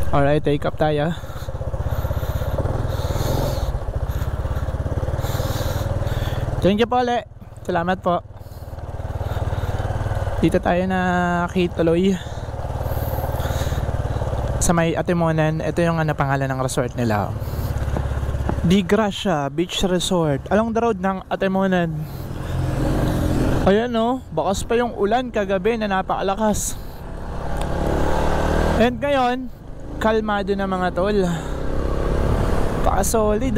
Alright, take up tayo. Thank you po ulit. Salamat po. Dito tayo nakituloy sa may Atimonan. Ito yung pangalan ng resort nila, Di Gracia Beach Resort, along the road ng Atimonan. Ayan bakas pa yung ulan kagabi na napakalakas. And ngayon kalmado na mga tol. Paka-solid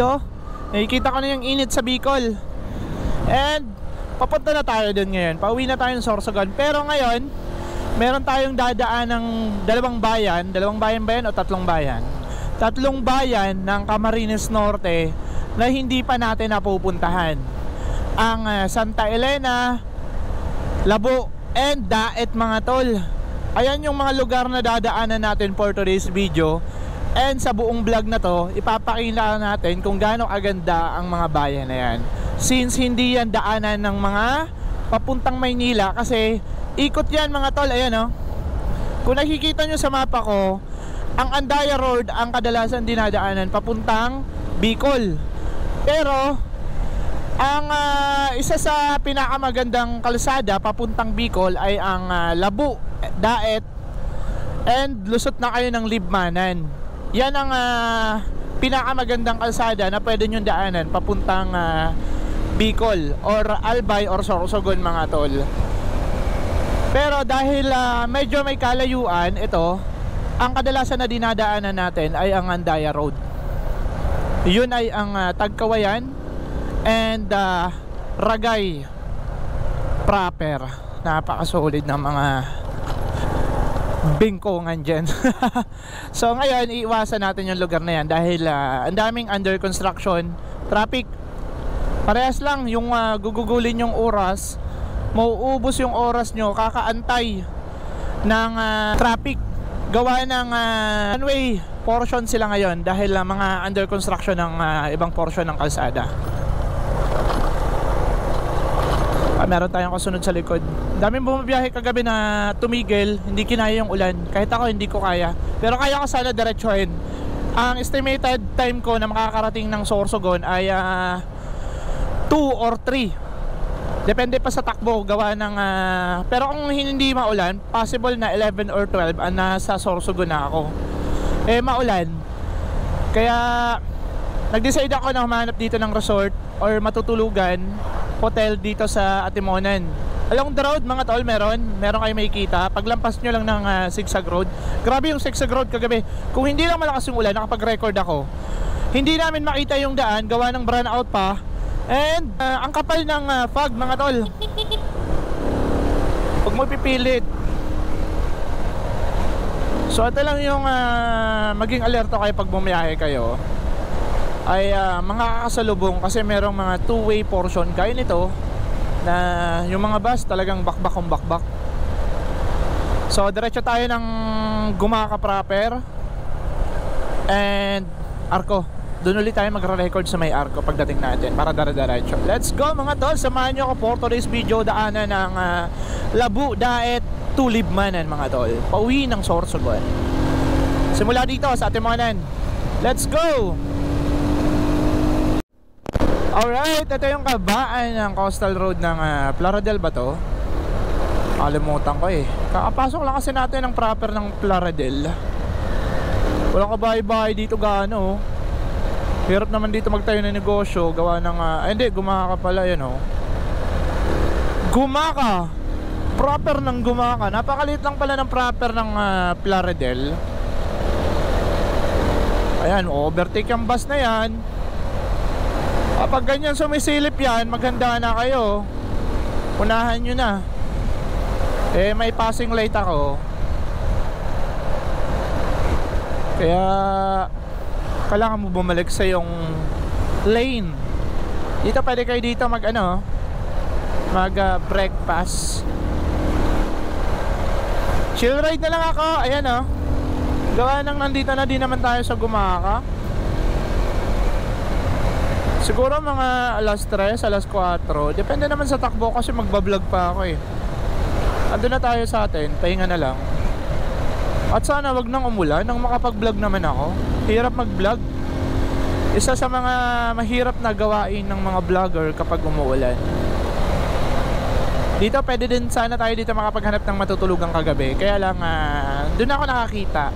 Nakikita ko na yung init sa Bicol. And papunta na tayo dun ngayon. Pauwi na tayo ng Sorsogon. Pero ngayon meron tayong dadaan ng dalawang bayan. Dalawang bayan ba yan o tatlong bayan? Tatlong bayan ng Camarines Norte na hindi pa natin napupuntahan. Ang Santa Elena, Labo, and Daet mga tol. Ayan yung mga lugar na dadaanan natin for today's video. And sa buong vlog na to, ipapakita natin kung gaano kaganda ang mga bayan na yan. Since hindi yan daanan ng mga papuntang Maynila, kasi ikot yan mga tol. Ayan kung nakikita nyo sa mapa ko, ang Andaya Road ang kadalasan dinadaanan papuntang Bicol. Pero ang isa sa pinakamagandang kalsada papuntang Bicol ay ang Labo, Daet, and lusot na kayo ng Libmanan. Yan ang pinakamagandang kalsada na pwede nyo daanan papuntang Bicol or Albay or Sorsogon mga tol. Pero dahil medyo may kalayuan, ito ang kadalasan na dinadaanan natin ay ang Andaya Road. Yun ay ang Tagkawayan and Ragay proper. Napakasolid ng mga bingkongan dyan. So ngayon iiwasan natin yung lugar na yan dahil ang daming under construction, traffic. Parehas lang yung gugugulin yung oras, mauubos yung oras nyo kakaantay ng traffic. Gawa ng one-way portion sila ngayon dahil mga under construction ng ibang portion ng kalsada. Meron tayong kasunod sa likod. Daming bumabiyahe kagabi na tumigil, hindi kinaya yung ulan. Kahit ako hindi ko kaya, pero kaya ko sana diretsuhin. Ang estimated time ko na makakarating ng Sorsogon ay 2 or 3. Depende pa sa takbo gawa ng pero kung hindi maulan, possible na 11 or 12 nasa Sorsogon na ako. Maulan. Kaya nag-decide ako na humanap dito ng resort or matutulugan, hotel dito sa Atimonan. Along the road mga tol, meron kayo makikita. Paglampas nyo lang ng zigzag road. Grabe yung zigzag road kagabi. Kung hindi lang malakas yung ulan, nakapag-record ako, hindi namin makita yung daan, gawa ng brown out pa. And ang kapal ng fog mga tol. Huwag mo pipilit. So ito lang yung maging alerto kayo pag bumiyahe kayo ay mga kakasalubong, kasi merong mga two-way portion kaya nito na yung mga bus talagang bakbak kung bakbak. So diretso tayo ng Gumaka proper and Arco. Doon ulit tayo magre-record sa may Arco pagdating natin para dire-diretso. Let's go mga tol, samahan nyo ako for today's video. Daanan ng Labo, Daet, Libmanan mga tol, pauwi ng Sorsogon. Simula dito sa Atimonan. Let's go! Alright, ito yung kabaan ng coastal road ng Plaradel ba to? Kalimutan ko Kakapasok lang kasi natin ng proper ng Plaradel. Walang kabahay-bahay dito gaano. Hirap naman dito magtayo ng negosyo. Gawa ng hindi, Gumaka pala yan Gumaka. Proper ng Gumaka. Napakaliit lang pala ng proper ng Plaradel. Ayan, overtake yung bus na yan. Kapag ganyan sumisilip yan, maganda na kayo. Unahan nyo na. May passing light ako. Kaya kailangan mo bumalik sa yung lane. Dito pwede kayo dito mag brake pass. Chill ride na lang ako. Ayan gawa nang nandito na din naman tayo sa Gumaka. Siguro mga alas 3, alas 4. Depende naman sa takbo kasi magbablog pa ako Ando na tayo sa atin, pahinga na lang. At sana wag nang umulan nang makapag-vlog naman ako. Hirap mag-vlog. Isa sa mga mahirap na gawain ng mga vlogger kapag umuulan. Dito pwede din sana tayo dito makapaghanap ng matutulugang kagabi. Kaya lang doon ako nakakita.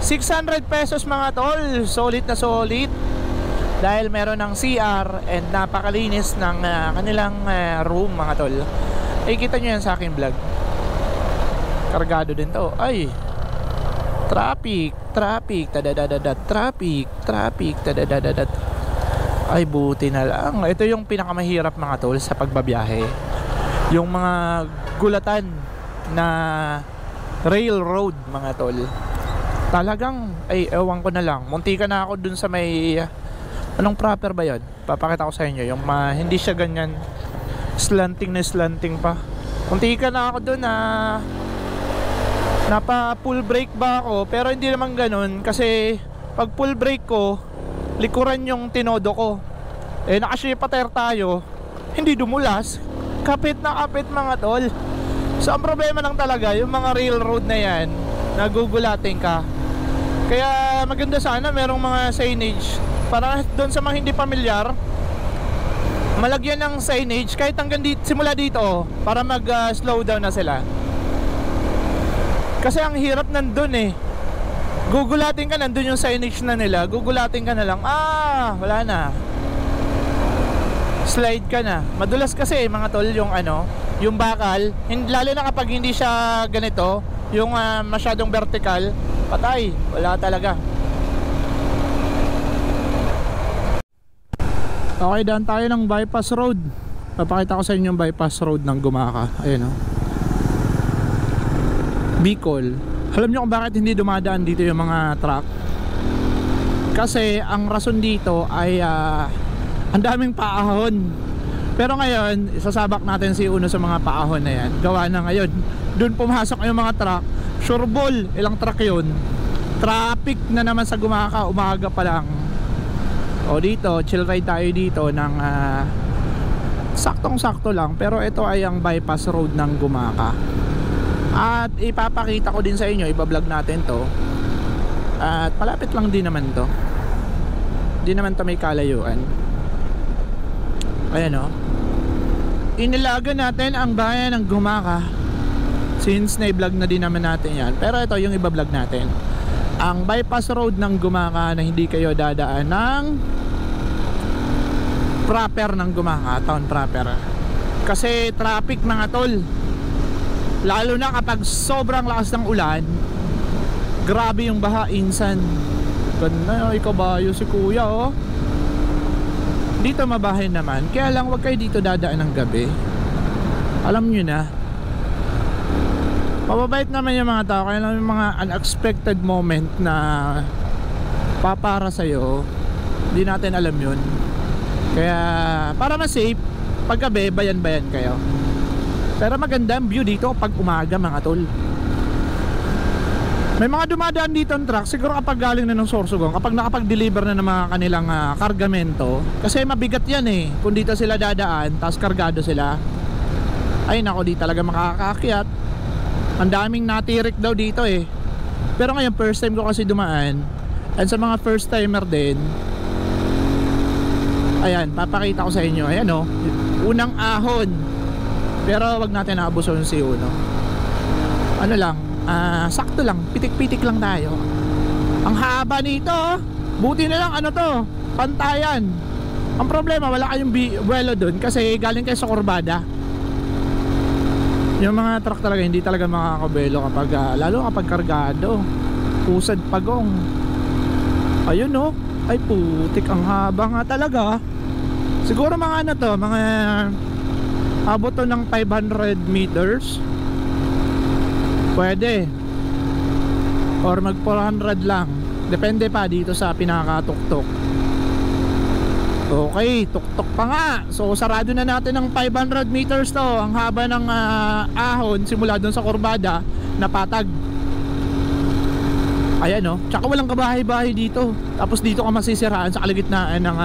600 pesos mga tol. Solid na solid. Dahil meron ng CR and napakalinis ng kanilang room mga tol. Ay kita nyo yan sa aking vlog. Kargado din to. Ay, traffic, tadadadadat, traffic, tadadadadat. Ay, buti na lang. Ito yung pinakamahirap mga tol sa pagbabiyahe. Yung mga gulatan na railroad mga tol. Talagang, ay, ewan ko na lang. Muntika na ako dun sa may, anong proper ba yun? Papakita ko sa inyo. Yung hindi siya ganyan, slanting na slanting pa. Muntika na ako dun na napa full brake ba ako, pero hindi naman ganun kasi pag full brake ko likuran yung tinodo ko, naka-shape tire tayo, hindi dumulas, kapit na kapit mga tol. So ang problema lang talaga yung mga railroad na yan, nagugulating ka. Kaya maganda sana merong mga signage para doon sa mga hindi pamilyar, malagyan ng signage kahit hanggang simula dito para mag slow down na sila. Kasi ang hirap nandun gugulating ka, nandun yung signage na nila, gugulating ka na lang, wala na, slide ka na. Madulas kasi mga tol yung yung bakal, lalo na kapag hindi siya ganito, yung masyadong vertical, patay, wala talaga. Okay, daan tayo ng bypass road. Papakita ko sa inyo yung bypass road ng Gumaca. Ayun Bicol. Alam nyo kung bakit hindi dumadaan dito yung mga truck? Kasi ang rason dito ay ang daming paahon. Pero ngayon isasabak natin si Uno sa mga paahon na yan. Gawa na ngayon doon pumasok yung mga truck. Sureball, ilang truck yun. Traffic na naman sa Gumaca, umaga pa lang. O dito, chill ride tayo dito ng saktong sakto lang. Pero ito ay ang bypass road ng Gumaca. At ipapakita ko din sa inyo, ibablog natin to. At palapit lang din naman to. Di naman to may kalayuan. Ayan inilaga natin ang bayan ng Gumaca. Since na-vlog na din naman natin yan. Pero ito yung ibablog natin. Ang bypass road ng Gumaca na hindi kayo dadaan ng proper ng Gumaca, town proper. Kasi traffic mga tol. Lalo na kapag sobrang lakas ng ulan, grabe yung baha insan. Ganda ikabayo si kuya Dito mabahay naman. Kaya lang wag kayo dito dadaan ng gabi. Alam nyo na, mababait naman yung mga tao. Kaya lang yung mga unexpected moment na papara sa'yo, hindi natin alam yun. Kaya para mas safe, pag gabi bayan-bayan kayo. Pero maganda ang view dito pag umaga mga tol. May mga dumadaan dito ang truck, siguro kapag galing na ng Sorsogon, kapag nakapag-deliver na ng mga kanilang kargamento. Kasi mabigat yan kung dito sila dadaan, tapos kargado sila. Ay nako, di talaga makakaakyat. Ang daming natirik daw dito Pero ngayon first time ko kasi dumaan. And sa mga first timer din, ayan, papakita ko sa inyo. Ayan unang ahon. Pero wag natin aabuson si Uno. Ano lang, sakto lang, pitik-pitik lang tayo. Ang haba nito buti na lang to, pantayan. Ang problema wala kayong buwelo dun kasi galing kayo sa kurbada. Yung mga truck talaga hindi talaga makakabelo kapag lalo kapag kargado. Pusad pagong. Ayun ay putik, ang haba nga talaga. Siguro mga mga abot to ng 500 meters. Pwede. Or mag 400 lang. Depende pa dito sa pinakatuktok. Okay, tuktok pa nga. So sarado na natin ng 500 meters to. Ang haba ng ahon simula doon sa kurbada na patag. Ayan tsaka walang kabahay-bahay dito. Tapos dito ka masisiraan sa kalagitnaan ng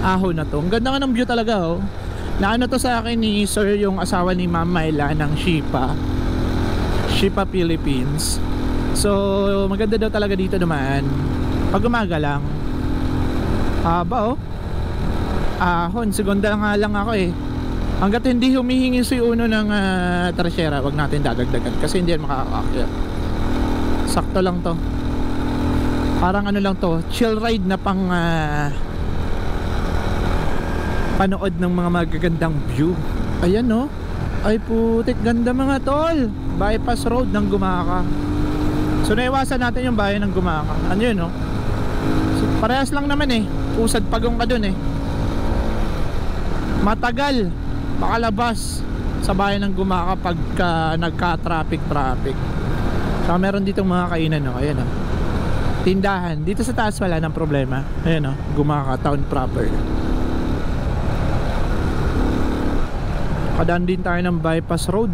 ahon na to. Ang ganda nga ng view talaga Na to sa akin ni Sir, yung asawa ni Ma'am Myla ng Shipa Philippines. So maganda daw talaga dito dumaan pag umaga lang. Haba oh. Ahon, segunda nga lang ako eh. Hanggat hindi humihingi si Uno ng Trashera, wag natin dadagdagan kasi hindi yan makakaakyat. Sakto lang to. Parang ano lang to, chill ride na pang panood ng mga magagandang view. Ayan no. Ay putik, ganda mga tol. Bypass road ng Gumaka. So naiwasan natin yung bayan ng Gumaka. Ano yun no? So, parehas lang naman eh. Usad pagong ka dun eh. Matagal makalabas sa bayan ng Gumaka pagka nagka-traffic. So meron ditong mga kainan no. Ayan no. Tindahan. Dito sa taas wala ng problema. Ayan no. Gumaka town proper. Kadaan din tayo ng bypass road.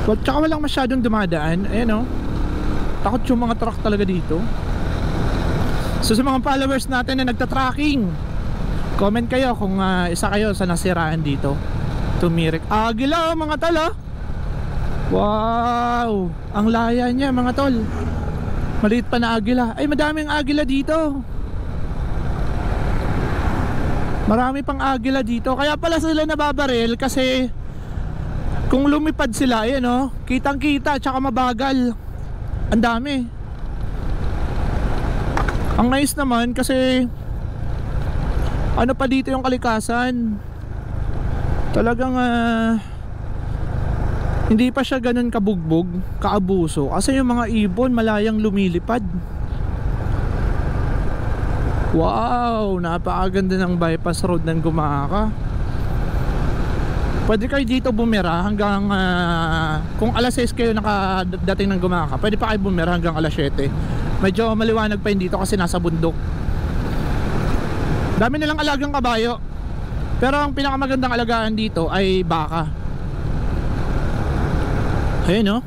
But tsaka walang masyadong dumadaan. Ayan o. Takot yung mga truck talaga dito. So sa mga followers natin na nagta-tracking, comment kayo kung isa kayo sa nasiraan dito. Tumirik. Agila o mga tol. Wow. Ang laya niya mga tol. Maliit pa na agila. Ay madaming agila dito. Marami pang agila dito. Kaya pala sila nababaril kasi kung lumipad sila, ayan o, kitang kita, tsaka mabagal. Ang dami. Ang nice naman kasi ano pa dito yung kalikasan. Talagang hindi pa siya ganun kabugbog, kaabuso. Kasi yung mga ibon malayang lumilipad. Wow, napakaganda ng bypass road ng Gumaka. Pwede kayo dito bumira hanggang kung alas 6 kayo nakadating ng Gumaka, pwede pa kayo bumira hanggang alas 7. Medyo maliwanag pa yun dito kasi nasa bundok. Dami nilang alagang kabayo. Pero ang pinakamagandang alagaan dito ay baka. Ayun no.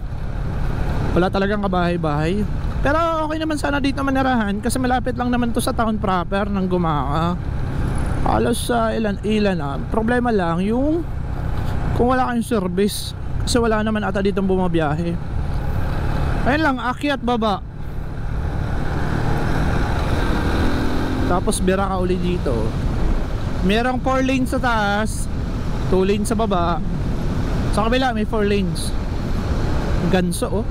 Wala talagang kabahay-bahay. Pero okay naman sana dito manirahan kasi malapit lang naman to sa town proper ng Gumaka. Halos ilan. Problema lang yung kung wala kayong service. Kasi wala naman ata ditong bumabiyahe. Ayun lang, akyat baba. Tapos bira ka uli dito. Merong 4 lanes sa taas, 2 lanes sa baba. Sa kabila may 4 lanes. Ganso oh.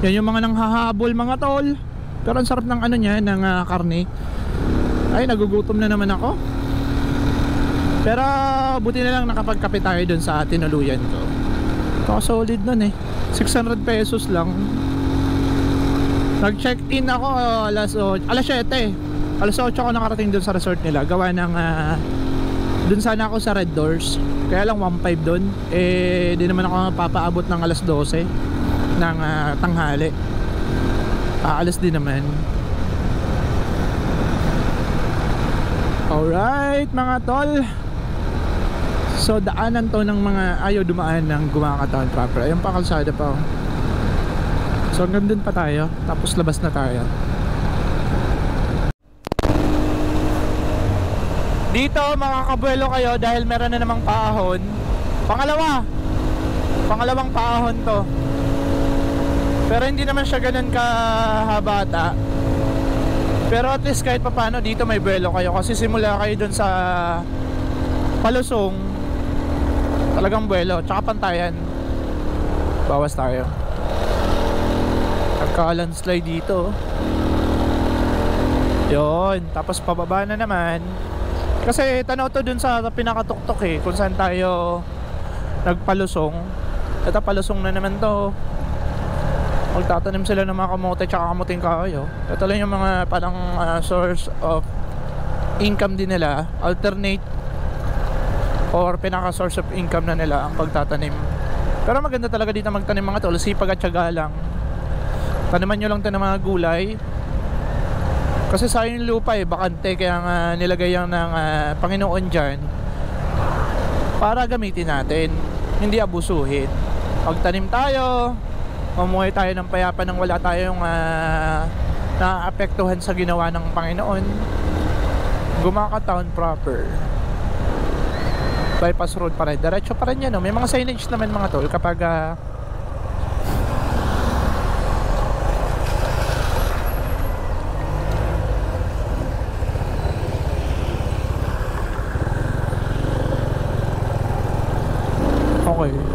Yan yung mga nanghahabol mga tol. Pero ang sarap ng ano niya, ng karne. Ay, nagugutom na naman ako. Pero buti na lang nakapagkape tayo dun sa tinuluyan ko. Ito solid nun eh, 600 pesos lang. Nag-check in ako alas 7. Alas 8 ako nakarating dun sa resort nila. Gawa ng dun sana ako sa Red Doors. Kaya lang 1.5 dun. Eh di naman ako papaabot ng alas 12 ng tanghali. Aalas din naman. Alright mga tol. So daanan to ng mga ayaw dumaan ng Gumaka town proper. Ayun pa, kalsada pa oh. So hanggang dun pa tayo. Tapos labas na tayo. Dito makakabuelo kayo dahil meron na namang paahon. Pangalawang paahon to. Pero hindi naman siya ganun kahabata. Pero at least kahit papano dito may buwelo kayo. Kasi simula kayo dun sa Palusong, talagang buwelo. Tsaka pantayan. Bawas tayo. Nagka-landslide dito. Yun. Tapos pababa na naman. Kasi tanaw to dun sa pinakatuktok eh, kung saan tayo nagpalusong. Ito palusong na naman to. Magtatanim sila ng mga kamote tsaka kamuting kahoy. Ito lang yung mga parang source of income din nila. Alternate or pinaka source of income na nila ang pagtatanim. Pero maganda talaga dito magtanim mga tol. Sipag at tiyaga lang. Taniman nyo lang ito ng mga gulay. Kasi sayang yung lupa eh, bakante. Kaya nga nilagay yan ng Panginoon dyan para gamitin natin, hindi abusuhin. Pagtanim tayo, mamuhay tayo ng payapa nang wala tayong naapektuhan sa ginawa ng Panginoon. Gumaka town proper. Bypass road pa rin. Diretso pa rin yan. No? May mga signage naman mga tol kapag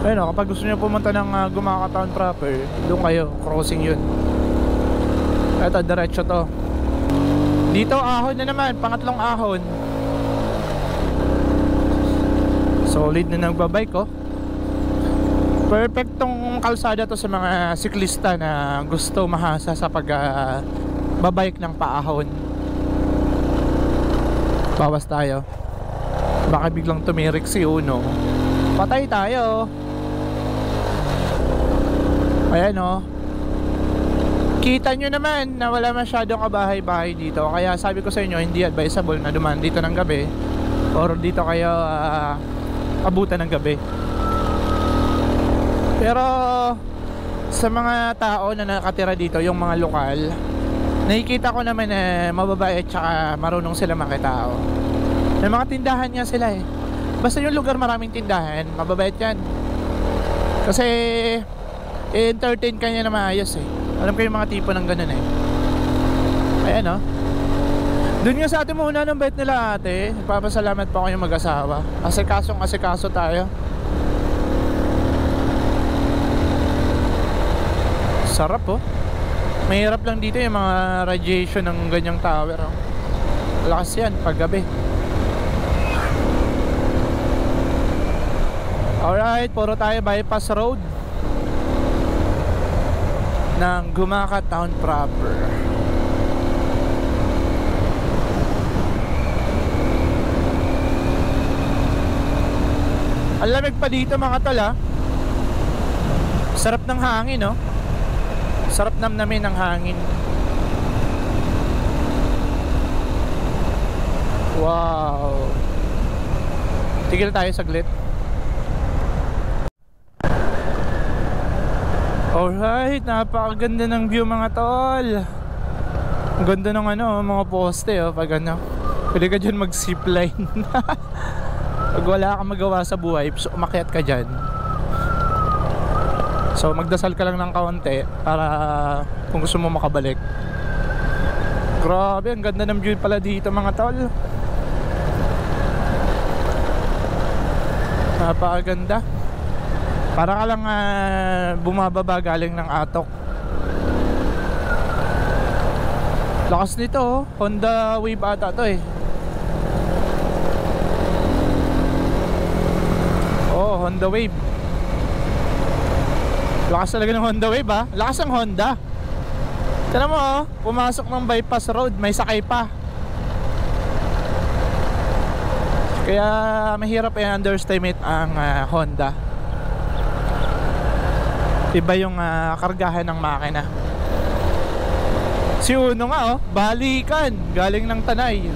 Ayun o, kapag gusto nyo pumunta ng Gumaca Town proper, doon kayo, crossing yun. Eto, diretso to. Dito ahon na naman, pangatlong ahon. Solid na nagbabike oh. Perfectong kalsada to sa mga siklista na gusto mahasa sa babike ng paahon. Bawas tayo. Baka biglang tumirik si Uno. Patay tayo. Ayan oh. Kita nyo naman na wala masyadong kabahay-bahay dito. Kaya sabi ko sa inyo, hindi advisable na dumaan dito ng gabi, or dito kayo abutan ng gabi. Pero sa mga tao na nakatira dito, yung mga lokal, nakikita ko naman na mababait tsaka marunong sila makitao. May mga tindahan nga sila eh. Basta yung lugar maraming tindahan, mababait yan. Kasi i-entertain ka niya na maayos eh. Alam ko yung mga tipo ng ganun eh. Ayan oh. Doon nga sa atin muna ng bait nila ate. Nagpapasalamat pa ako yung mag-asawa. Asikaso tayo. Sarap oh. Mahirap lang dito yung mga radiation ng ganyang tower oh. Lakas yan pag gabi. Alright, puro tayo bypass road ng Gumaca Town proper. Ang lamig pa dito mga tol ha. Sarap ng hangin no. Sarap namnamin ng hangin. Wow. Tigil tayo saglit. Alright, napakaganda ng view mga tol. Ang ganda ng mga poste oh, pag pwede ka dyan mag zipline. Pag wala kang magawa sa buhay, so umakyat ka dyan. So magdasal ka lang ng kaunti para kung gusto mo makabalik. Grabe, ang ganda ng view pala dito mga tol. Napakaganda. Para ka lang bumababa galing ng Atok. Lakas nito oh. Honda Wave ata to eh. Oh, Honda Wave. Lakas talaga ng Honda Wave ah. Lakas ang Honda. Tignan mo oh, pumasok ng bypass road, may sakay pa. Kaya mahirap i-underestimate ang Honda. Iba yung kargahan ng makina. Si Uno nga oh, balikan galing ng Tanay.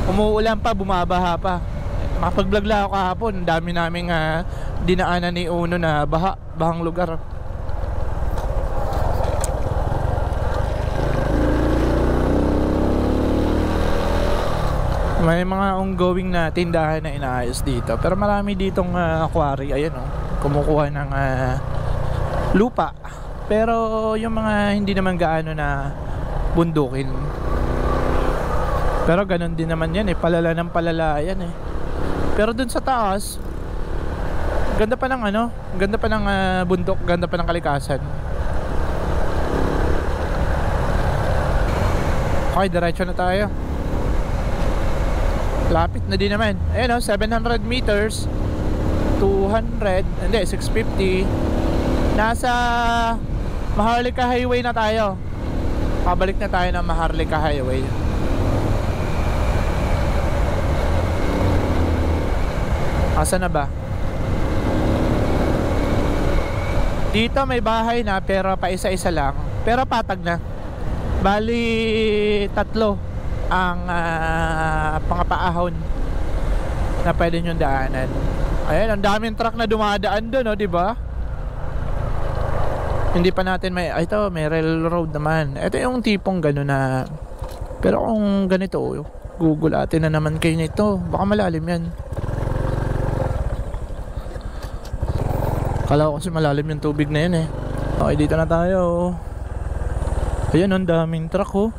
Umuulan pa, bumabaha pa. Makapag-vlog lang ako kahapon, dami naming dinaanan ni Uno na bahang lugar. May mga ongoing na tindahan na inaayos dito. Pero marami ditong quarry. Ayan oh, kumukuha ng lupa. Pero yung mga hindi naman gaano na bundukin. Pero ganun din naman yan eh, palala ng palala yan eh. Pero dun sa taas, ganda pa ng ganda pa ng bundok, ganda pa ng kalikasan. Okay, diretso na tayo. Lapit na din naman. Ayan o, 700 meters 200, hindi, 650. Nasa Maharlika Highway na tayo. Pabalik na tayo ng Maharlika Highway. Asa na ba? Dito may bahay na pero pa isa-isa lang. Pero patag na. Bali 3 ang pangapaahon na pwede nyo daanan. Ayan, ang daming truck na dumadaan doon, no, diba? Hindi pa natin may, ito, may railroad naman. Ito yung tipong gano'n na, pero kung ganito, Google atin na naman kayo nito. Baka malalim yan. Kala ko kasi malalim yung tubig na yun eh. Okay, dito na tayo. Ayan, ang daming truck oh.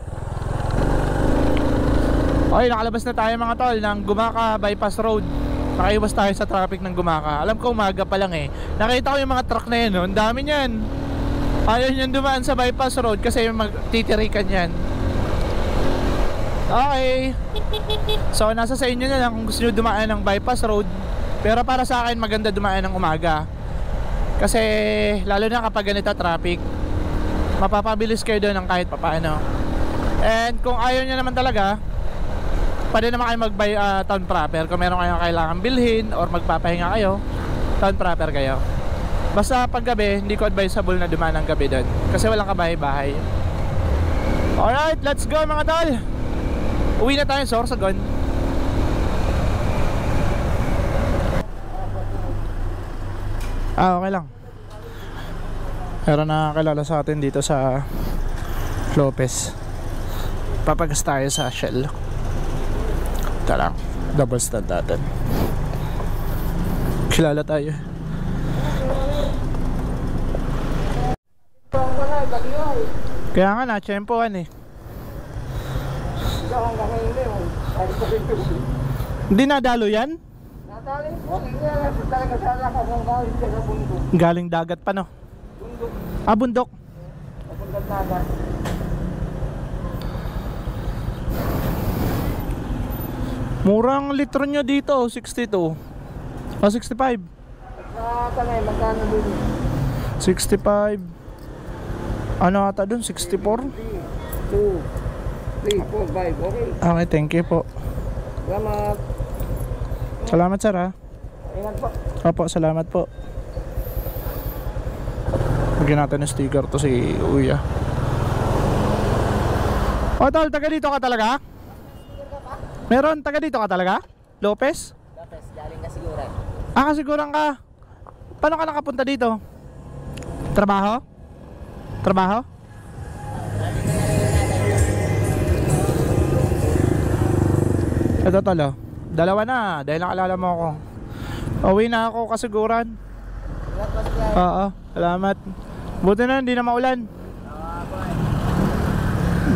Okay, nakalabas na tayo mga tol ng Gumaca Bypass Road. Nakaiwas tayo sa traffic ng Gumaka. Alam ko umaga pa lang eh. Nakita ko yung mga truck na yun, no? Ang dami niyan. Ayaw niyan dumaan sa bypass road kasi magtitirikan yan. Okay. So nasa sa inyo na lang kung gusto nyo dumaan ng bypass road. Pero para sa akin maganda dumaan ng umaga. Kasi lalo na kapag ganito traffic, mapapabilis kayo doon ng kahit papaano. And kung ayaw nyo naman talaga, pwede naman kayo town proper. Kung meron kayong kailangan bilhin or magpapahinga kayo, town proper kayo. Basta pag gabi, hindi ko advisable na dumaan ng gabi doon kasi walang kabahay-bahay. Alright, let's go mga tol. Uwi na tayo sa Sorsogon. Okay lang. Meron na kakilala sa atin dito sa Lopez. Papagas tayo sa Shell. Ito lang, double stand natin. Kilala tayo. Kaya nga na-tsempohan eh. Hindi nadalo yan? Nadali po, hindi na talaga sana kung galing sa bundok. Galing dagat pa no? Bundok. Ah, bundok. Bundok dagat. Murang litro nyo dito, 62. Ah, 65. Sa Tanay, magkano din? 65. Ano ata dun? 64? 2, 3, 4, 5, okay. Okay, thank you po. Salamat. Salamat sir ha. Ingat po. Opo, salamat po. Bigyan natin ng sticker to si Uya. O tol, taga dito ka talaga? Meron, taga dito ka talaga? Lopez? Lopez, galing na siguran. Ah, kasiguran ka. Paano ka nakapunta dito? Trabaho? Trabaho? Ito tolo, dalawa na dahil nakalala mo ako. Uwi na ako kasiguran. Oo, salamat. Buti na hindi na maulan.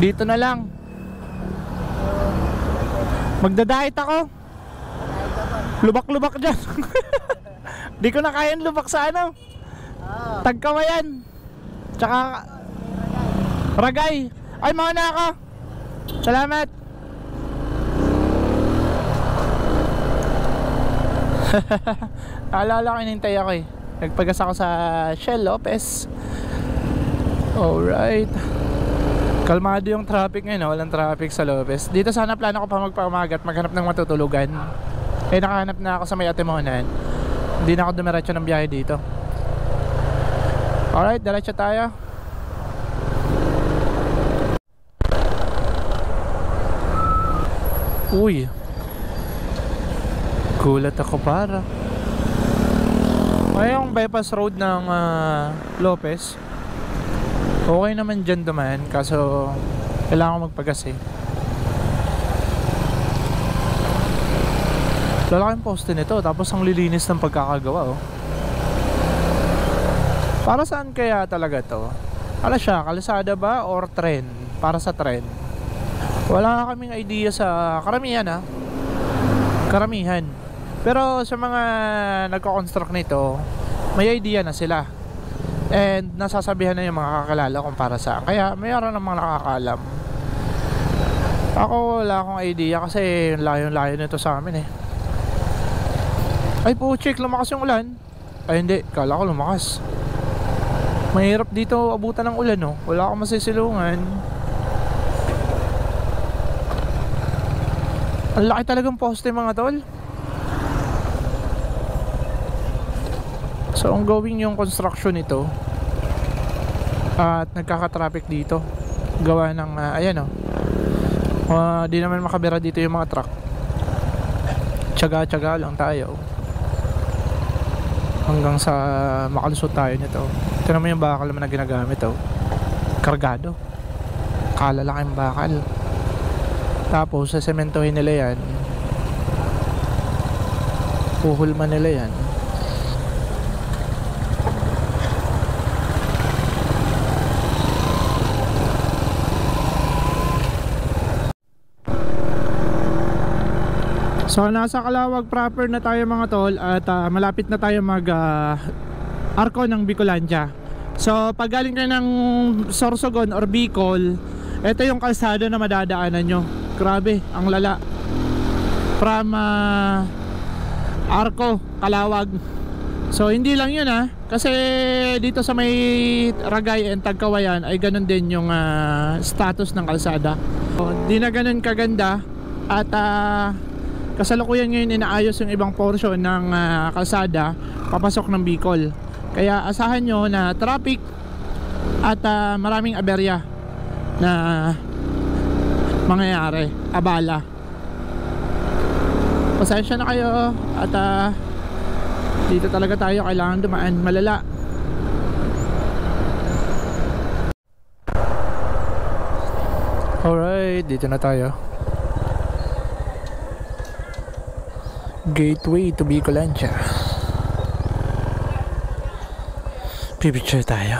Dito na lang. Magdadait ako. Lubak-lubak dyan. Di ko na kayang lubak sa ano, Tagkawayan. Tsaka Ragay. Ay, mauna ako. Salamat. Naalala ko, inintay ako eh. Nagpagas ako sa Shell Lopez. Alright. Kalmado yung traffic ngayon, walang traffic sa Lopez. Dito sana plano ko pa magpamagat, maghanap ng matutulugan. Eh nakahanap na ako sa may Atimonan. Hindi na ako dumiretso ng biyahe dito. Alright, diretso tayo. Uy, gulat ako para. Ngayong bypass road ng Lopez, okay naman dyan dumaan, kaso kailangan ko magpagas eh. Lalaking poste nito, tapos ang lilinis ng pagkakagawa oh. Para saan kaya talaga to? Ano siya, kalsada ba or tren? Para sa tren? Wala kaming idea sa karamihan ha. Karamihan. Pero sa mga nagko-construct nito, may idea na sila. And nasasabihan na yung mga kakilala kung para saan. Kaya mayroon namang nakakaalam. Ako wala akong idea kasi layo-layo nito sa amin eh. Ay po, check, lumakas yung ulan. Ay hindi, kala ko lumakas. Mahirap dito abutan ng ulan oh. Wala akong masisilungan. Ang laki talagang poste mga tol. So ongoing yung construction nito. At nagkaka-traffic dito. Gawa ng ayan oh. Di naman makabira dito yung mga truck. Tiyaga-tiyaga lang tayo. Hanggang sa makalusot tayo nito. Ito naman yung bakal naman na ginagamit oh. Kargado. Kalalaking bakal. Tapos sesementohin nila yan. Puhulman nila yan. So nasa Calawag proper na tayo mga tol, at malapit na tayo mag arko ng Bicolandia. So pag galing kayo ng Sorsogon or Bicol, ito yung kalsada na madadaanan nyo. Grabe, ang lala. From Arco, Calawag. So hindi lang yun kasi dito sa may Ragay and Tagkawayan ay ganun din yung status ng kalsada. So, di na ganun kaganda, at kasalukuyan ngayon inaayos yung ibang portion ng kalsada papasok ng Bicol. Kaya asahan nyo na traffic at maraming aberya na mangyayari, abala. Pasensya na kayo, at dito talaga tayo kailangan dumaan, malala. Alright, dito na tayo. Gateway to Bicolandia. Pipicture tayo.